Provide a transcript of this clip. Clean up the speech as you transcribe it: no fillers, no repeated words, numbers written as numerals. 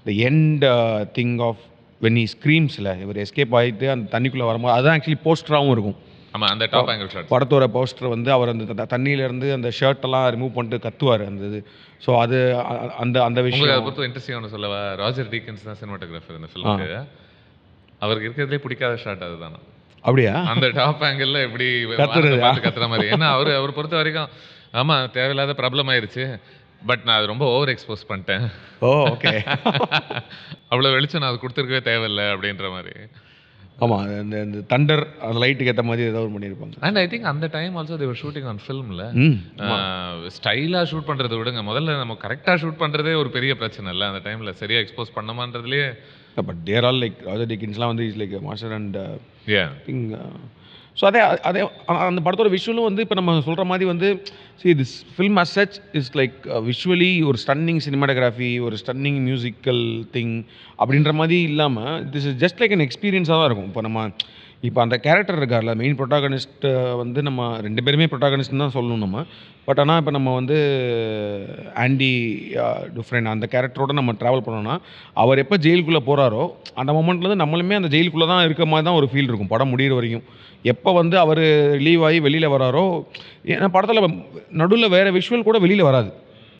The end thing of when he ஸ்க்ரீம்ஸில் இவர் escape ஆகிட்டு அந்த தண்ணிக்குள்ளே வரும்போது அதுதான் ஆக்சுவலி போஸ்டராகவும் இருக்கும். ஆமாம், அந்த டாப் ஆங்கிள் ஷாட் படத்தோட போஸ்டர் வந்து அவர் அந்த தண்ணியிலேருந்து அந்த ஷர்ட்டெல்லாம் ரிமூவ் பண்ணிட்டு கத்துவார் அந்த இது. ஸோ அது அந்த அந்த உங்களுக்கு விஷயம் அதை பொறுத்த இன்ட்ரெஸ்டிங் ஒன்று சொல்லவா? ராஜர் டீக்கன்ஸ் தான் சினிமாட்டோகிராஃபர் இந்த ஃபிலிமுக்கு. அவருக்கு இருக்கிறதுலே பிடிக்காத ஷாட் அதுதானா? அப்படியா? அந்த டாப் ஆங்கிளில் எப்படி கத்துறது பார்த்து கத்துற மாதிரி. ஏன்னா அவர் பொறுத்த வரைக்கும் ஆமாம் தேவையில்லாத ப்ராப்ளம் ஆயிடுச்சு, பட் நான் அது ரொம்ப ஓவர் எக்ஸ்போஸ் பண்ணிட்டேன். ஓ ஓகே. அவ்வளோ வெளிச்சம் நான் அது கொடுத்துருக்கவே தேவையில்லை அப்படின்ற மாதிரி. ஆமாம், இந்த இந்த தண்டர் அந்த லைட்டுக்கு ஏற்ற மாதிரி ஏதாவது பண்ணியிருப்பாங்க. அண்ட் ஐ திங்க் அந்த time also they were shooting on ஃபில்மில். ஸ்டைலாக ஷூட் பண்ணுறதை விடுங்க, முதல்ல நம்ம கரெக்டாக ஷூட் பண்ணுறதே ஒரு பெரிய பிரச்சனை இல்லை அந்த டைமில். சரியாக எக்ஸ்போஸ் பண்ணமான்றதுலேயே. But there all like Roger டிக்கின்ஸ்லாம் வந்து is like master and thing. So அதே அந்த படத்தோட விஷுவலும் வந்து இப்போ நம்ம சொல்கிற மாதிரி வந்து this film as such is like visually ஒரு ஸ்டன்னிங் சினிமாட்டோகிராஃபி, ஒரு ஸ்டன்னிங் மியூசிக்கல் திங் அப்படின்ற மாதிரி இல்லாமல் this is just like an எக்ஸ்பீரியன்ஸாக தான் இருக்கும். இப்போ அந்த கேரக்டர் இருக்கார்ல மெயின் ப்ரொட்டாகனிஸ்ட் வந்து நம்ம 2 பேருமே ப்ரொட்டாகனிஸ்ட்னு தான் சொல்லணும் நம்ம. பட் ஆனால் இப்போ நம்ம வந்து ஆண்டி டுஃப்ரென் அந்த கேரக்டரோடு நம்ம ட்ராவல் பண்ணோன்னா அவர் எப்போ ஜெயிலுக்குள்ளே போகிறாரோ அந்த மொமெண்ட்லேருந்து நம்மளுமே அந்த ஜெயிலுக்குள்ளே தான் இருக்க மாதிரி தான் ஒரு ஃபீல் இருக்கும் படம் முடிகிற வரைக்கும். எப்போ அவர் ரிலீவ் ஆகி வெளியில் வராரோ, ஏன்னா படத்தில் நடுவில் வேறு விஷுவல் கூட வெளியில் வராது.